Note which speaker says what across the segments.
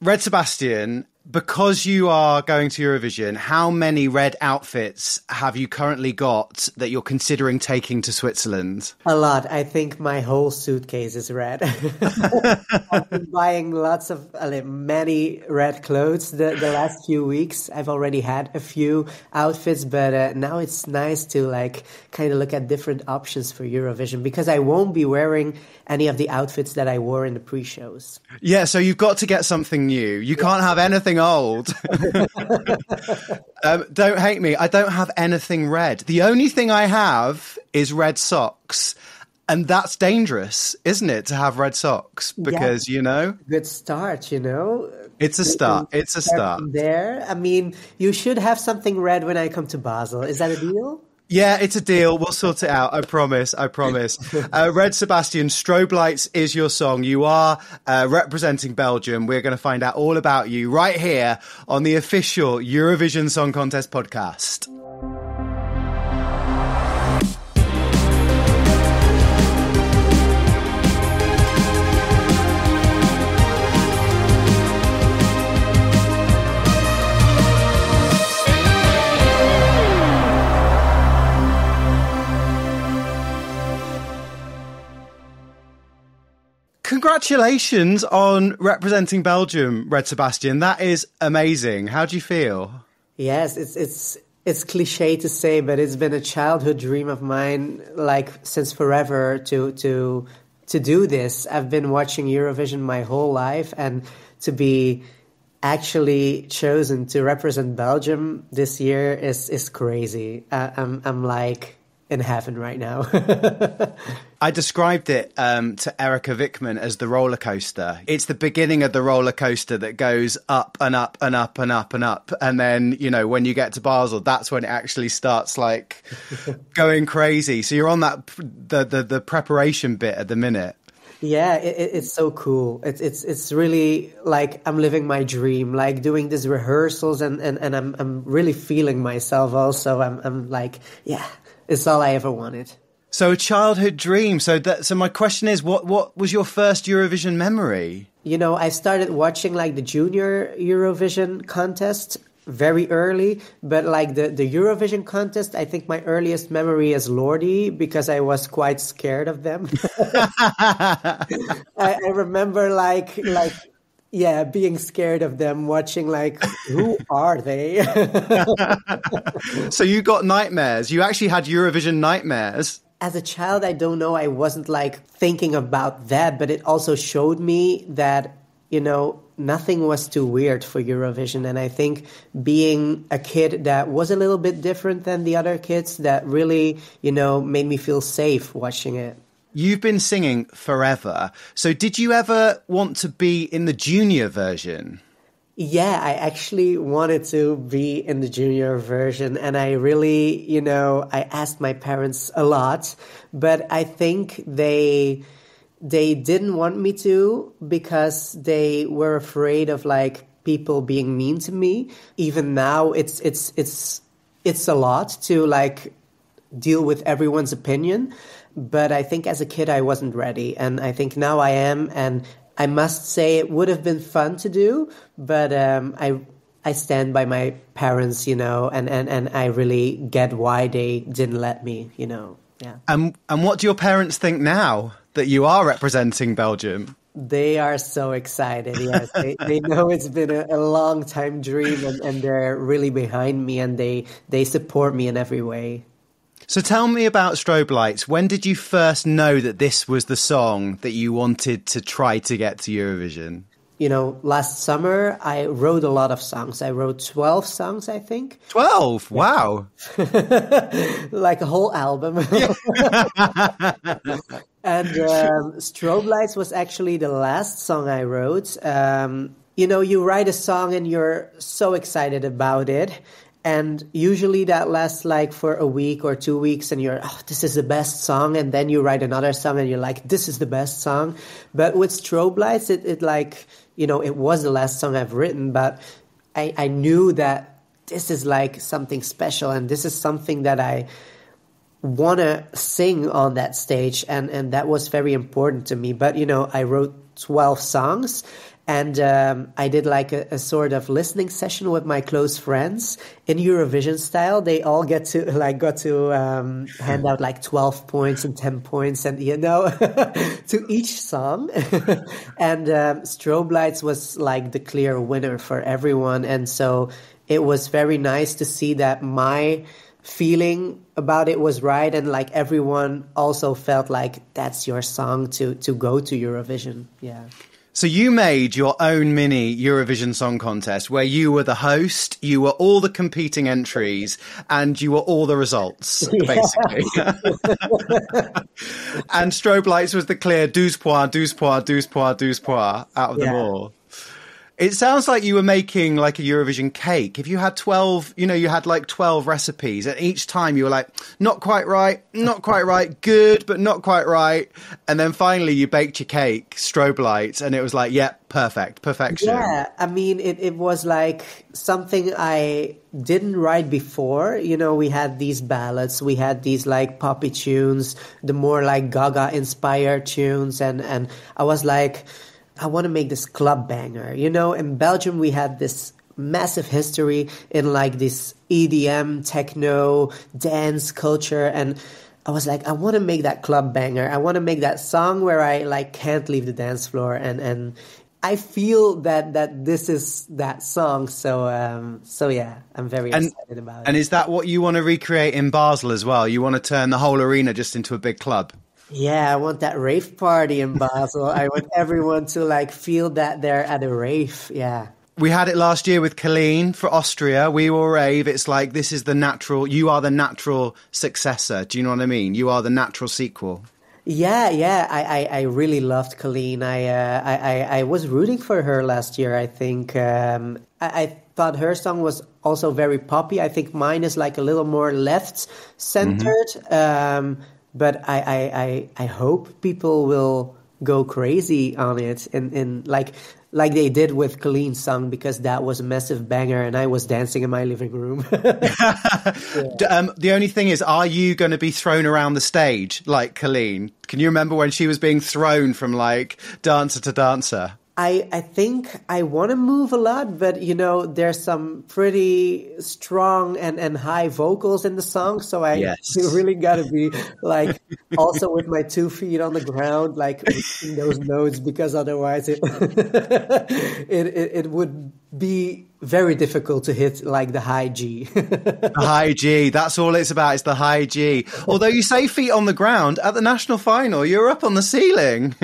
Speaker 1: Red Sebastian, because you are going to Eurovision, how many red outfits have you currently got that you're considering taking to Switzerland?
Speaker 2: A lot. I think my whole suitcase is red. I've been buying many red clothes the last few weeks. I've already had a few outfits, but now it's nice to like kind of look at different options for Eurovision because I won't be wearing any of the outfits that I wore in the pre-shows.
Speaker 1: Yeah, so you've got to get something new. You can't have anything old. Don't hate me. I don't have anything red. The only thing I have is red socks. And that's dangerous, isn't it, to have red socks? Because,
Speaker 2: Good start,
Speaker 1: It's a start. It's a start.
Speaker 2: There. I mean, you should have something red when I come to Basel. Is that a deal?
Speaker 1: Yeah, it's a deal. We'll sort it out. I promise. Red Sebastian, Strobe Lights is your song. You are representing Belgium. We're going to find out all about you right here on the official Eurovision Song Contest podcast. Congratulations on representing Belgium, Red Sebastian. That is amazing. How do you feel?
Speaker 2: Yes, it's cliche to say, but it's been a childhood dream of mine, like since forever, to do this. I've been watching Eurovision my whole life, and to be actually chosen to represent Belgium this year is crazy. I'm like in heaven right now.
Speaker 1: I described it to Erica Vickman as the roller coaster. It's the beginning of the roller coaster that goes up and up and up and up and up. And then, when you get to Basel, that's when it actually starts like going crazy. So you're on that the preparation bit at the minute.
Speaker 2: Yeah, it's so cool. It's really like I'm living my dream, like doing these rehearsals and I'm really feeling myself also. I'm like, yeah, it's all I ever wanted.
Speaker 1: So a childhood dream. So my question is, what was your first Eurovision memory?
Speaker 2: I started watching like the junior Eurovision contest very early, but like the Eurovision contest, I think my earliest memory is Lordi because I was quite scared of them. I remember being scared of them, watching like, who are they?
Speaker 1: So you got nightmares. You actually had Eurovision nightmares.
Speaker 2: As a child, I don't know, I wasn't like thinking about that, but it also showed me that, nothing was too weird for Eurovision. And I think being a kid that was a little bit different than the other kids, that really, made me feel safe watching it.
Speaker 1: You've been singing forever. So did you ever want to be in the junior version?
Speaker 2: Yeah, I actually wanted to be in the junior version, and I really, I asked my parents a lot, but I think they didn't want me to because they were afraid of like people being mean to me. Even now, it's a lot to like deal with everyone's opinion, but I think as a kid I wasn't ready, and I think now I am, and I must say it would have been fun to do, but I stand by my parents, and I really get why they didn't let me, yeah.
Speaker 1: And what do your parents think now that you are representing Belgium?
Speaker 2: They are so excited, yes. They know it's been a long time dream, and they're really behind me, and they support me in every way.
Speaker 1: So tell me about Strobe Lights. When did you first know that this was the song that you wanted to try to get to Eurovision?
Speaker 2: Last summer, I wrote a lot of songs. I wrote 12 songs, I think.
Speaker 1: 12? Wow.
Speaker 2: Like a whole album. And Strobe Lights was actually the last song I wrote. You write a song and you're so excited about it. And usually that lasts like for a week or 2 weeks and you're, this is the best song. And then you write another song and you're like, this is the best song. But with Strobe Lights, it was the last song I've written, but I knew that this is like something special. And this is something that I want to sing on that stage. And that was very important to me. But, I wrote 12 songs. And I did like a sort of listening session with my close friends in Eurovision style. They all got to hand out like 12 points and 10 points and, to each song. And Strobe Lights was like the clear winner for everyone. And so it was very nice to see that my feeling about it was right, and like everyone also felt like that's your song to go to Eurovision. Yeah.
Speaker 1: So you made your own mini Eurovision Song Contest where you were the host, you were all the competing entries, and you were all the results, basically. And Strobe Lights was the clear 12 points, 12 points, 12 points, 12 points out of them all. It sounds like you were making like a Eurovision cake. If you had 12, you had like 12 recipes, and each time you were like, not quite right, good, but not quite right. And then finally you baked your cake, Strobe Lights, and it was like, perfection.
Speaker 2: Yeah, I mean, it was like something I didn't write before. We had these ballads, we had these like poppy tunes, the more like Gaga inspired tunes. And I was like, I want to make this club banger. In Belgium, we had this massive history in like this EDM, techno, dance culture. And I was like, I want to make that club banger. I want to make that song where I like can't leave the dance floor. And I feel that this is that song. So yeah, I'm very excited about it.
Speaker 1: And is that what you want to recreate in Basel as well? You want to turn the whole arena just into a big club?
Speaker 2: Yeah, I want that rave party in Basel. I want everyone to like feel that they're at a rave. Yeah.
Speaker 1: We had it last year with Colleen for Austria. We were rave. It's like, you are the natural successor. Do you know what I mean? You are the natural sequel.
Speaker 2: Yeah. I really loved Colleen. I was rooting for her last year, I think. I thought her song was also very poppy. I think mine is like a little more left-centered. Mm-hmm. But I hope people will go crazy on it in like they did with Colleen's song, because that was a massive banger and I was dancing in my living room.
Speaker 1: The only thing is, are you going to be thrown around the stage like Colleen? Can you remember when she was being thrown from like dancer to dancer?
Speaker 2: I think I want to move a lot, but there's some pretty strong and high vocals in the song, so I really got to be like also with my 2 feet on the ground, like in those notes, because otherwise it would be very difficult to hit like the high G.
Speaker 1: The high G, that's all it's about, is the high G. Although you say feet on the ground, at the national final, you're up on the ceiling.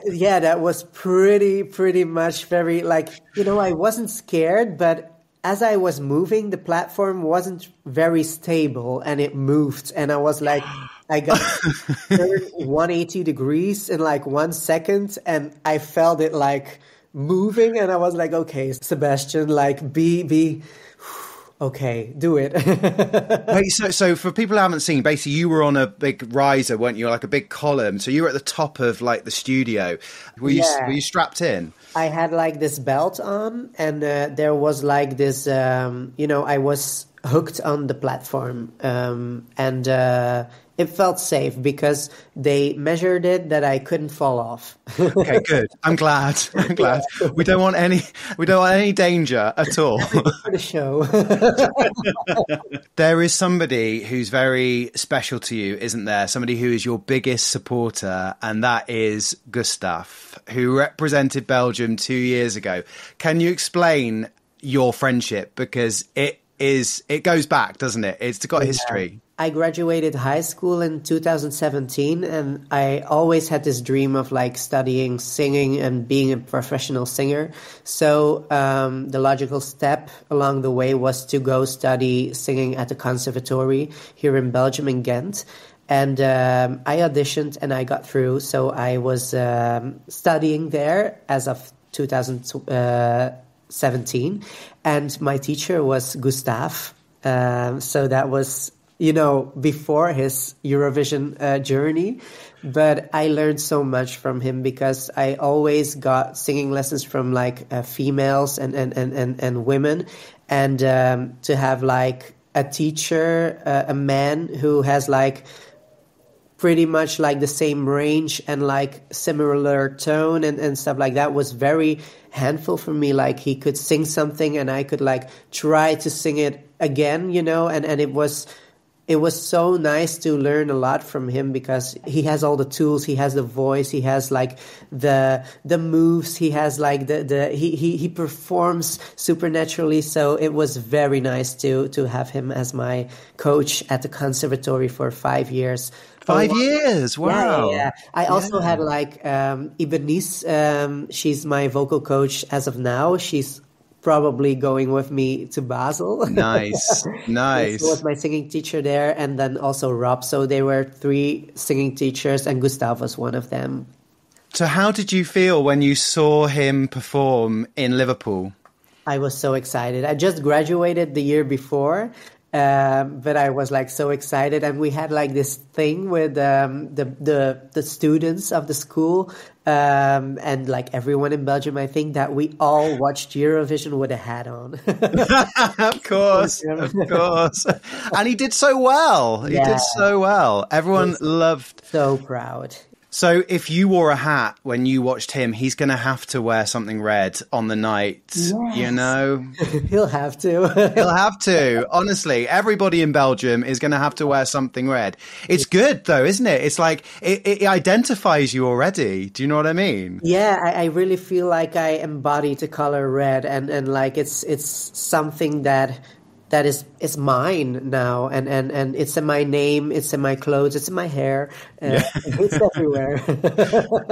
Speaker 2: Yeah, that was pretty much very like, I wasn't scared, but as I was moving, the platform wasn't very stable and it moved. And I was like, I got turned 180 degrees in like 1 second, and I felt it like moving, and I was like, okay, Sebastian, like be okay, do it.
Speaker 1: Wait, so for people who haven't seen, basically you were on a big riser, weren't you? Like a big column. So you were at the top of like the studio. Were you strapped in?
Speaker 2: I had like this belt on, and there was like this, I was hooked on the platform, and it felt safe because they measured it that I couldn't fall off.
Speaker 1: Okay, good. I'm glad. Yeah. We don't want any danger at all.
Speaker 2: For the show.
Speaker 1: There is somebody who's very special to you, isn't there? Somebody who is your biggest supporter, and that is Gustaph, who represented Belgium 2 years ago. Can you explain your friendship? Because it goes back, doesn't it? It's got history.
Speaker 2: I graduated high school in 2017, and I always had this dream of like studying singing and being a professional singer. So the logical step along the way was to go study singing at the conservatory here in Belgium, in Ghent. And I auditioned and I got through. So I was studying there as of 2017. And my teacher was Gustaph. So that was, before his Eurovision journey. But I learned so much from him because I always got singing lessons from like females and women. And to have like a teacher, a man who has like pretty much like the same range and like similar tone and stuff like that was very handful for me. Like he could sing something and I could like try to sing it again, you know, and it was so nice to learn a lot from him because he has all the tools, he has the voice, he has like the moves, he has like he performs supernaturally. So it was very nice to have him as my coach at the conservatory for 5 years.
Speaker 1: 5 years, wow.
Speaker 2: Yeah. I also had like Ibenice, she's my vocal coach as of now. She's probably going with me to Basel.
Speaker 1: Nice.
Speaker 2: She was my singing teacher there, and then also Rob. So there were 3 singing teachers, and Gustaph was one of them.
Speaker 1: So how did you feel when you saw him perform in Liverpool?
Speaker 2: I was so excited. I just graduated the year before, but I was like so excited, and we had like this thing with the students of the school and like everyone in Belgium. I think that we all watched Eurovision with a hat on.
Speaker 1: Of course. And he did so well. He did so well. Everyone loved.
Speaker 2: So proud.
Speaker 1: So if you wore a hat when you watched him, he's going to have to wear something red on the night, you know?
Speaker 2: He'll have to.
Speaker 1: He'll have to. Honestly, everybody in Belgium is going to have to wear something red. It's good, though, isn't it? It's like it identifies you already. Do you know what I mean?
Speaker 2: Yeah, I really feel like I embody the color red and like it's something that is mine now, and it's in my name, it's in my clothes, it's in my hair, it's everywhere.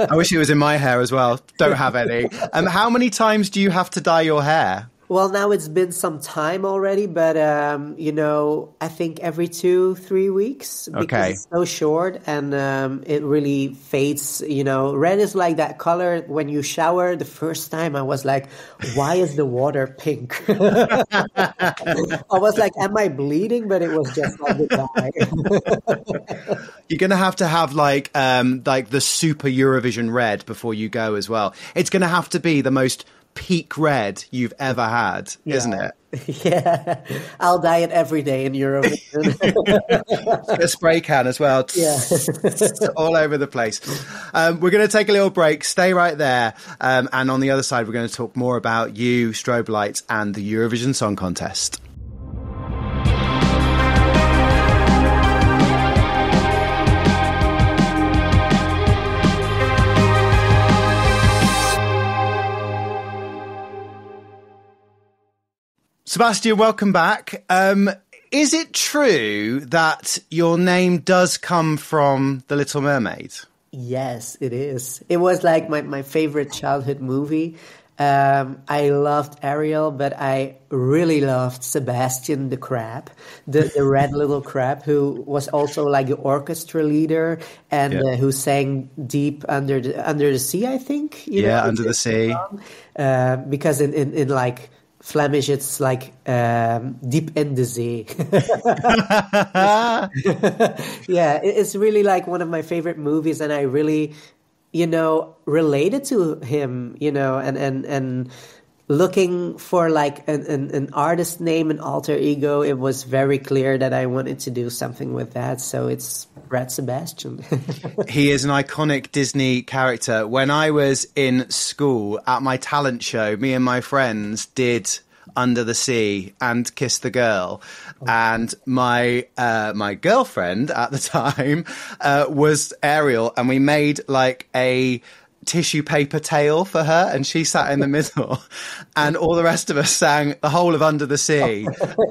Speaker 1: I wish it was in my hair as well. Don't have any. How many times do you have to dye your hair?
Speaker 2: Well, now it's been some time already, but you know, I think every 2-3 weeks because it's so short and it really fades. You know, red is like that color when you shower. The first time I was like, why is the water pink? I was like, am I bleeding? But it was just like the dye.
Speaker 1: You're going to have like the super Eurovision red before you go as well. It's going to have to be the most peak red you've ever had, isn't it?
Speaker 2: Yeah, I'll dye it every day in Eurovision.
Speaker 1: A spray can as well.
Speaker 2: Yeah.
Speaker 1: All over the place. We're going to take a little break. Stay right there. And on the other side, we're going to talk more about you, Strobe Lights, and the Eurovision Song Contest. Sebastian, welcome back. Is it true that your name does come from The Little Mermaid?
Speaker 2: Yes, it is. It was like my favorite childhood movie. I loved Ariel, but I really loved Sebastian the crab, the red little crab, who was also like the orchestra leader and who sang Deep Under the Sea, I think.
Speaker 1: Under the Sea.
Speaker 2: Because in like Flemish, it's like Diep in de Zee. Yeah, it's really like one of my favorite movies, and I really, you know, related to him, you know, and looking for like an artist name, an alter ego. It was very clear that I wanted to do something with that. So it's Brad Sebastian.
Speaker 1: He is an iconic Disney character. When I was in school at my talent show, me and my friends did Under the Sea and Kiss the Girl. And my girlfriend at the time was Ariel, and we made like a tissue paper tail for her, and she sat in the middle, and all the rest of us sang the whole of Under the Sea.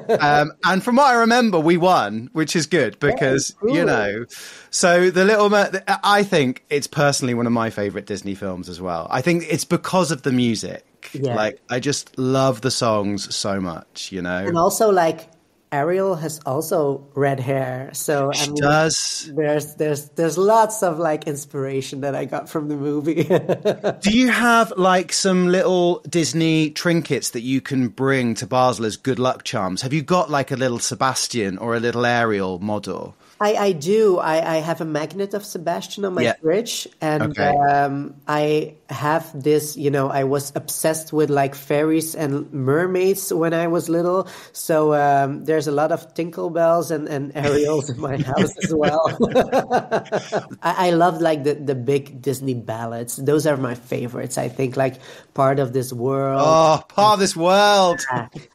Speaker 1: And from what I remember, we won, which is good because, you know, so The Little Mermaid, I think it's personally one of my favorite Disney films as well. I think it's because of the music. Yeah. Like, I just love the songs so much, you know.
Speaker 2: And also, like, Ariel has also red hair, so
Speaker 1: she does.
Speaker 2: There's lots of like inspiration that I got from the movie.
Speaker 1: Do you have like some little Disney trinkets that you can bring to Basel as good luck charms? Have you got like a little Sebastian or a little Ariel model?
Speaker 2: I do. I have a magnet of Sebastian on my fridge, and I have this. You know, I was obsessed with like fairies and mermaids when I was little. So there's a lot of tinkle bells and Ariels in my house as well. I love like the big Disney ballads. Those are my favorites. I think like Part of This World.
Speaker 1: Oh, Part of This World.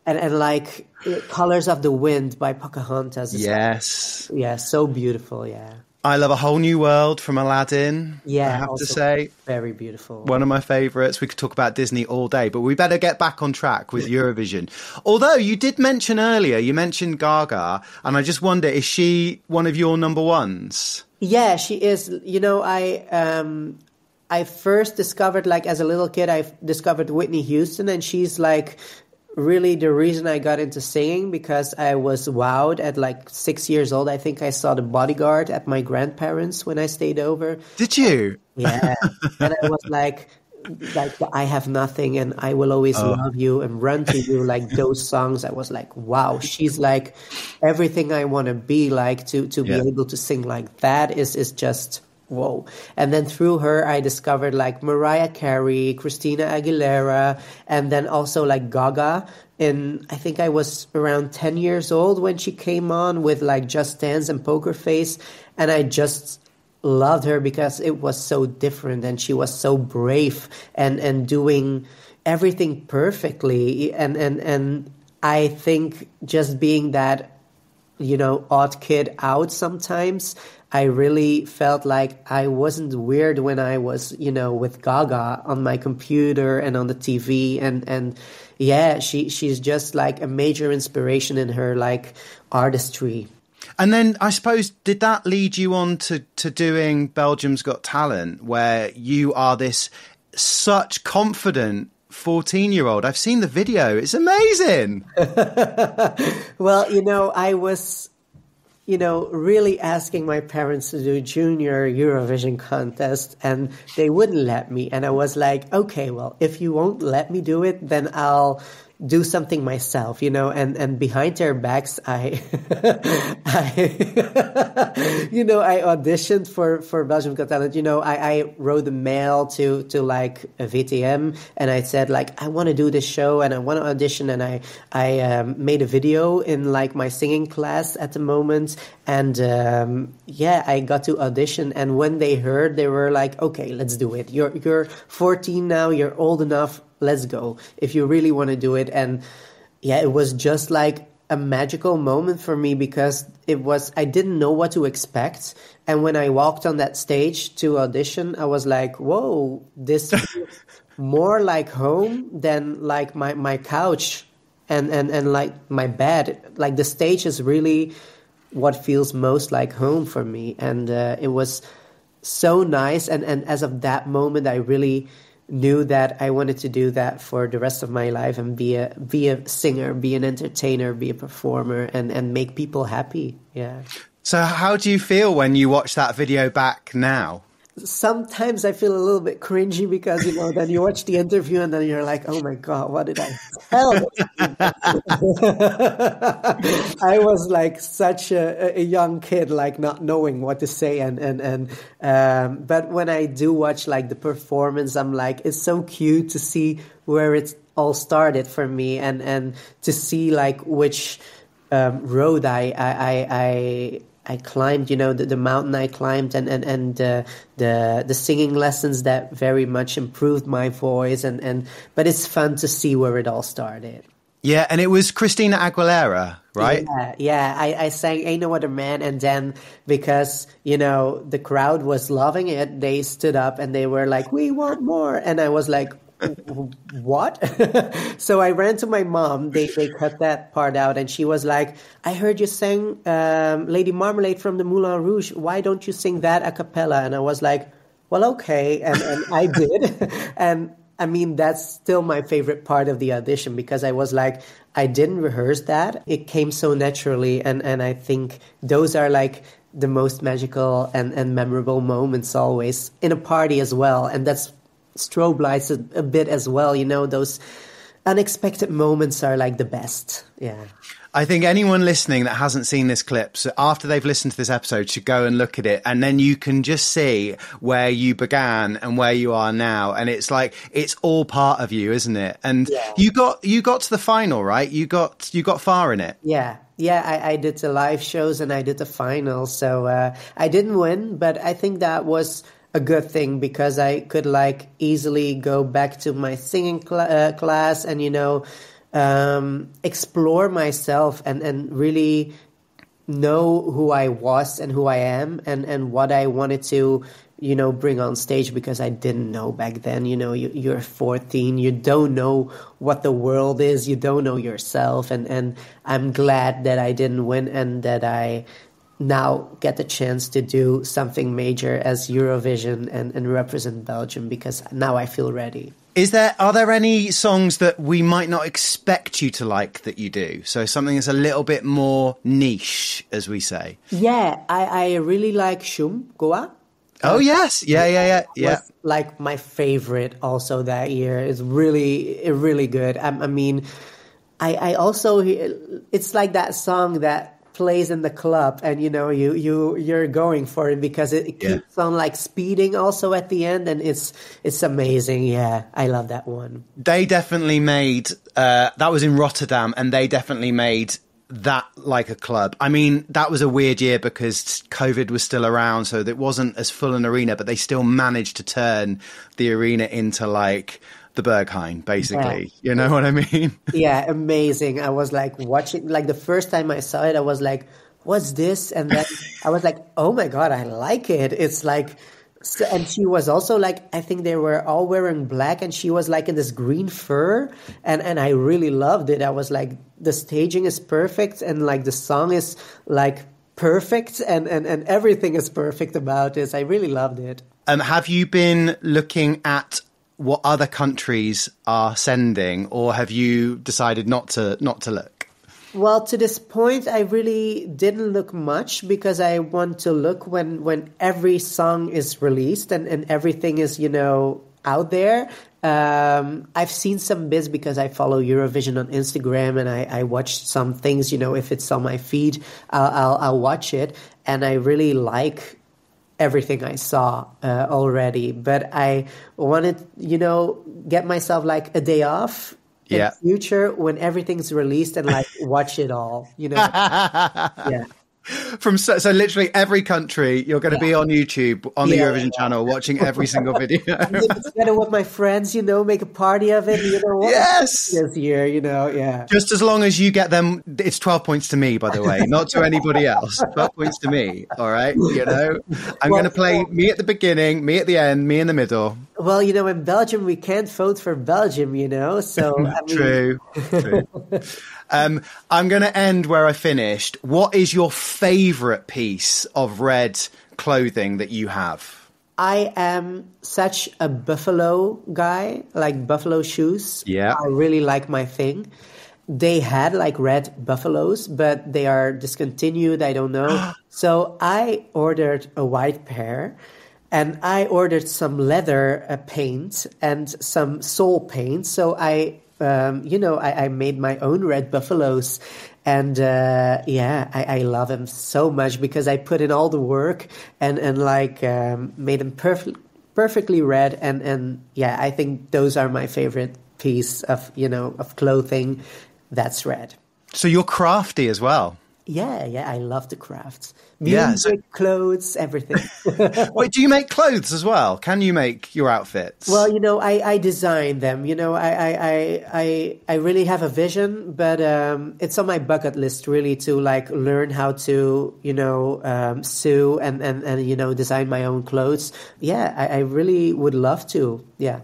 Speaker 2: And like Colors of the Wind by Pocahontas.
Speaker 1: Yes.
Speaker 2: Yeah, so beautiful, yeah.
Speaker 1: I love A Whole New World from Aladdin,
Speaker 2: yeah,
Speaker 1: I have to say.
Speaker 2: Very beautiful.
Speaker 1: One of my favourites. We could talk about Disney all day, but we better get back on track with Eurovision. Although you did mention earlier, you mentioned Gaga, and I just wonder, is she one of your number ones?
Speaker 2: Yeah, she is. You know, I first discovered, like as a little kid, I discovered Whitney Houston, and she's like really the reason I got into singing, because I was wowed at like 6 years old. I think I saw The Bodyguard at my grandparents when I stayed over.
Speaker 1: Did you?
Speaker 2: Yeah. And I was like I Have Nothing and I Will Always Love You and Run to You, like those songs. I was like, wow, she's like everything I want to be like. To be able to sing like that is just whoa. And then through her, I discovered like Mariah Carey, Christina Aguilera, and then also like Gaga. And I think I was around 10 years old when she came on with like Just Dance and Poker Face. And I just loved her because it was so different and she was so brave and doing everything perfectly. And I think just being that, you know, odd kid out sometimes, I really felt like I wasn't weird when I was, you know, with Gaga on my computer and on the TV. And yeah, she's just like a major inspiration in her like artistry.
Speaker 1: And then I suppose, did that lead you on to doing Belgium's Got Talent, where you are this such confident 14-year-old? I've seen the video. It's amazing.
Speaker 2: Well, you know, I was, you know, really asking my parents to do junior Eurovision contest, and they wouldn't let me. And I was like, okay, well, if you won't let me do it, then I'll do something myself, you know, and behind their backs, I you know, I auditioned for Belgium Got Talent. You know, I wrote a mail to like a VTM, and I said like, I want to do this show and I want to audition, and I made a video in like my singing class at the moment, and yeah, I got to audition. And when they heard, they were like, okay, let's do it. You're 14 now, you're old enough. Let's go if you really want to do it. And yeah, it was just like a magical moment for me, because I didn't know what to expect. And when I walked on that stage to audition, I was like, whoa, this feels more like home than like my couch and like my bed. Like the stage is really what feels most like home for me. And it was so nice. And as of that moment, I really knew that I wanted to do that for the rest of my life and be a singer, be an entertainer, be a performer, and make people happy. Yeah.
Speaker 1: So how do you feel when you watch that video back now?
Speaker 2: Sometimes I feel a little bit cringy because, you know, then you watch the interview and then you're like, oh my God, what did I tell them? I was like such a young kid, like not knowing what to say. But when I do watch like the performance, I'm like, it's so cute to see where it all started for me and to see like which road I climbed, you know, the mountain I climbed, and the singing lessons that very much improved my voice, but it's fun to see where it all started.
Speaker 1: Yeah, and it was Christina Aguilera, right?
Speaker 2: Yeah. I sang Ain't No Other Man, and then because, you know, the crowd was loving it, they stood up and they were like, we want more. And I was like, what? So I ran to my mom. They cut that part out, and she was like, I heard you sang Lady Marmalade from the Moulin Rouge. Why don't you sing that a cappella? And I was like, well, okay. And I did. And I mean, that's still my favorite part of the audition, because I was like, I didn't rehearse that. It came so naturally. And I think those are like the most magical and memorable moments always in a party as well. And that's Strobe Lights a bit as well, you know, those unexpected moments are like the best. Yeah.
Speaker 1: I think anyone listening that hasn't seen this clip, so after they've listened to this episode, should go and look at it. And then you can just see where you began and where you are now. And it's like, it's all part of you, isn't it? And you got to the final, right? You got far in it.
Speaker 2: Yeah. Yeah, I did the live shows and I did the final. So I didn't win, but I think that was a good thing because I could like easily go back to my singing class and, explore myself and really know who I was and who I am and what I wanted to, bring on stage because I didn't know back then. You're 14, you don't know what the world is, you don't know yourself. And I'm glad that I didn't win and that I now get the chance to do something major as Eurovision and represent Belgium because now I feel ready.
Speaker 1: Are there any songs that we might not expect you to like that you do? So something that's a little bit more niche, as we say.
Speaker 2: Yeah, I really like Shum Goa.
Speaker 1: Oh, yes. Yeah.
Speaker 2: Was like my favorite also that year. It's really good. I mean, I also, it's like that song that plays in the club and you're going for it because it keeps on like speeding also at the end and it's amazing. Yeah, I love that one.
Speaker 1: They definitely made that was in Rotterdam and they definitely made that like a club. I mean, that was a weird year because COVID was still around, so it wasn't as full an arena, but they still managed to turn the arena into like the Berghain, basically. Yeah. You know what I mean?
Speaker 2: Yeah, amazing. I was like watching, like the first time I saw it, I was like, what's this? And then I was like, oh my God, I like it. It's like, and she was also like, I think they were all wearing black and she was like in this green fur. And I really loved it. I was like, the staging is perfect and like the song is like perfect and everything is perfect about this. I really loved it.
Speaker 1: Have you been looking at what other countries are sending, or have you decided not to look?
Speaker 2: Well, to this point, I really didn't look much because I want to look when every song is released and everything is, out there. I've seen some bits because I follow Eurovision on Instagram and I watched some things, if it's on my feed, I'll watch it. And I really like everything I saw already, but I wanted, get myself like a day off in the future when everything's released and like watch it all, Yeah.
Speaker 1: So literally every country, you're going to be on YouTube, on the Eurovision channel, watching every single video.
Speaker 2: Together with my friends, make a party of it.
Speaker 1: Yes.
Speaker 2: This year, yeah.
Speaker 1: Just as long as you get them, it's 12 points to me, by the way, not to anybody else. 12 points to me, all right? I'm going to play me at the beginning, me at the end, me in the middle.
Speaker 2: Well, in Belgium, we can't vote for Belgium, so...
Speaker 1: True. I'm going to end where I finished. What is your favourite piece of red clothing that you have?
Speaker 2: I am such a buffalo guy, like buffalo shoes.
Speaker 1: Yeah.
Speaker 2: I really like my thing. They had like red buffaloes, but they are discontinued. I don't know. So I ordered a white pair. And I ordered some leather paint and some sole paint. So I made my own red buffaloes. And I love them so much because I put in all the work and made them perfectly red. And I think those are my favorite piece of, of clothing that's red.
Speaker 1: So you're crafty as well.
Speaker 2: Yeah, I love the crafts. Music, clothes, everything.
Speaker 1: Wait, do you make clothes as well? Can you make your outfits?
Speaker 2: Well, I design them. I really have a vision, but it's on my bucket list really to like learn how to, sew and design my own clothes. Yeah, I really would love to. Yeah.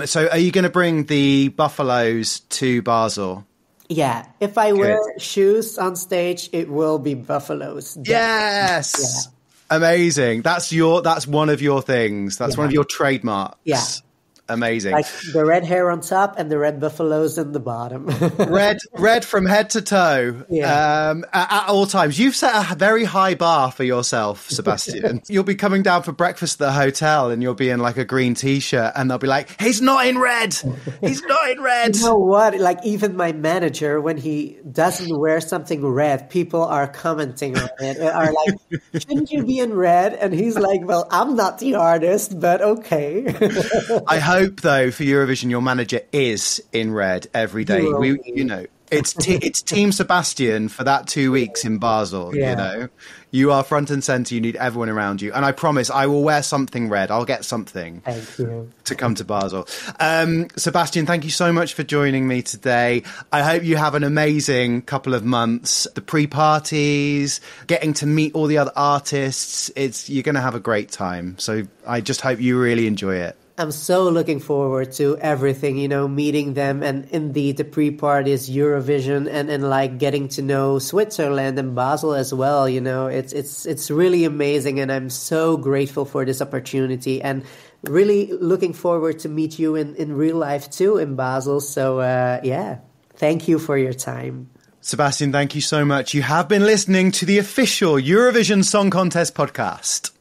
Speaker 1: So are you going to bring the buffaloes to Basel?
Speaker 2: Yeah, if I wear shoes on stage, it will be buffaloes.
Speaker 1: Yes, amazing. That's one of your things. That's one of your trademarks.
Speaker 2: Yeah,
Speaker 1: Amazing.
Speaker 2: Like the red hair on top and the red buffaloes in the bottom.
Speaker 1: red from head to toe.
Speaker 2: Yeah.
Speaker 1: At all times. You've set a very high bar for yourself, Sebastian. You'll be coming down for breakfast at the hotel and you'll be in like a green t-shirt and they'll be like, he's not in red. He's not in red.
Speaker 2: You know what? Like even my manager, when he doesn't wear something red, people are commenting on it. Are like, shouldn't you be in red? And he's like, well, I'm not the artist, but okay.
Speaker 1: I hope, though, for Eurovision, your manager is in red every day. It's Team Sebastian for that 2 weeks in Basel.
Speaker 2: Yeah.
Speaker 1: You know, you are front and center. You need everyone around you, and I promise I will wear something red. I'll get something.
Speaker 2: Thank you.
Speaker 1: To come to Basel. Sebastian, thank you so much for joining me today. I hope you have an amazing couple of months. The pre-parties, getting to meet all the other artists. You're going to have a great time. So I just hope you really enjoy it.
Speaker 2: I'm so looking forward to everything, meeting them, and indeed the pre-parties, Eurovision, and like getting to know Switzerland and Basel as well. It's really amazing, and I'm so grateful for this opportunity, and really looking forward to meet you in real life too in Basel. So thank you for your time.
Speaker 1: Sebastian, thank you so much. You have been listening to the official Eurovision Song Contest podcast.